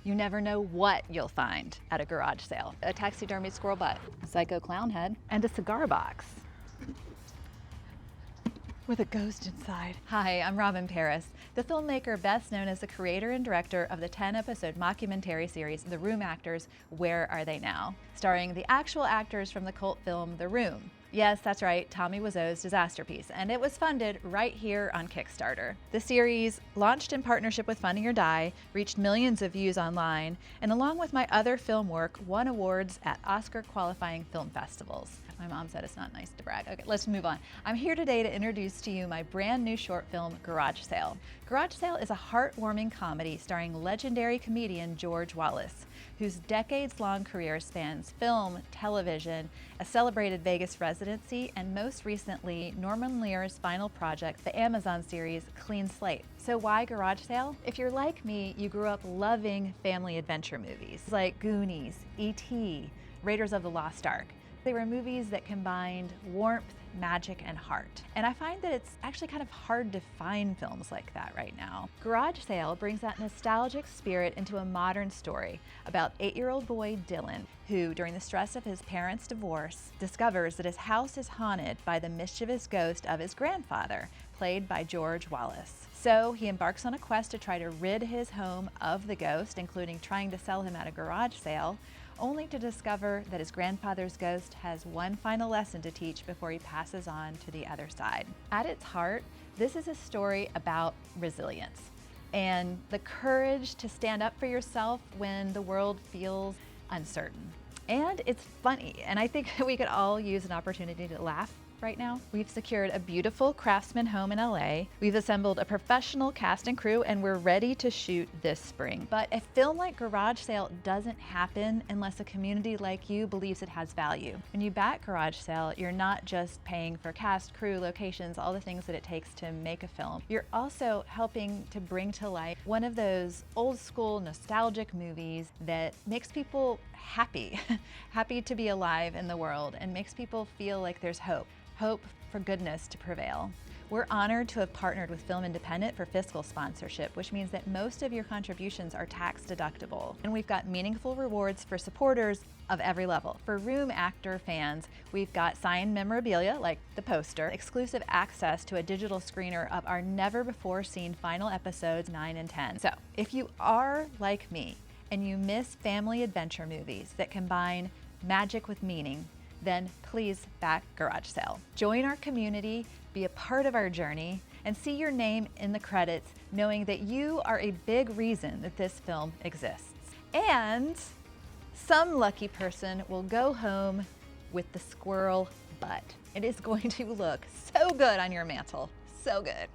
You never know what you'll find at a garage sale. A taxidermied squirrel butt, a psycho clown head, and a cigar box with a ghost inside. Hi, I'm Robin Paris, the filmmaker best known as the creator and director of the 10-episode mockumentary series, The Room Actors, Where Are They Now? Starring the actual actors from the cult film, The Room. Yes, that's right, Tommy Wiseau's Disasterpiece, and it was funded right here on Kickstarter. The series, launched in partnership with Funding or Die, reached millions of views online, and along with my other film work, won awards at Oscar-qualifying film festivals. My mom said it's not nice to brag. Okay, let's move on. I'm here today to introduce to you my brand new short film, Garage Sale. Garage Sale is a heartwarming comedy starring legendary comedian GEORGE Wallace, whose decades-long career spans film, television, a celebrated Vegas residency, and most recently, Norman Lear's final project, the Amazon series, Clean Slate. So why Garage Sale? If you're like me, you grew up loving family adventure movies like Goonies, E.T., Raiders of the Lost Ark. They were movies that combined warmth, magic, and heart. And I find that it's actually kind of hard to find films like that right now. Garage Sale brings that nostalgic spirit into a modern story about 8-year-old boy Dylan, who, during the stress of his parents' divorce, discovers that his house is haunted by the mischievous ghost of his grandfather, played by GEORGE Wallace. So he embarks on a quest to try to rid his home of the ghost, including trying to sell him at a garage sale, only to discover that his grandfather's ghost has one final lesson to teach before he passes on to the other side. At its heart, this is a story about resilience and the courage to stand up for yourself when the world feels uncertain. And it's funny, and I think we could all use an opportunity to laugh right now. We've secured a beautiful Craftsman home in LA. We've assembled a professional cast and crew, and we're ready to shoot this spring. But a film like Garage Sale doesn't happen unless a community like you believes it has value. When you back Garage Sale, you're not just paying for cast, crew, locations, all the things that it takes to make a film. You're also helping to bring to life one of those old school nostalgic movies that makes people happy, happy to be alive in the world, and makes people feel like there's hope. Hope for goodness to prevail. We're honored to have partnered with Film Independent for fiscal sponsorship, which means that most of your contributions are tax deductible. And we've got meaningful rewards for supporters of every level. For Room Actor fans, we've got signed memorabilia like the poster, exclusive access to a digital screener of our never-before-seen final episodes 9 and 10. So if you are like me and you miss family adventure movies that combine magic with meaning, then please back Garage Sale. Join our community, be a part of our journey, and see your name in the credits, knowing that you are a big reason that this film exists. And some lucky person will go home with the squirrel butt. It is going to look so good on your mantle, so good.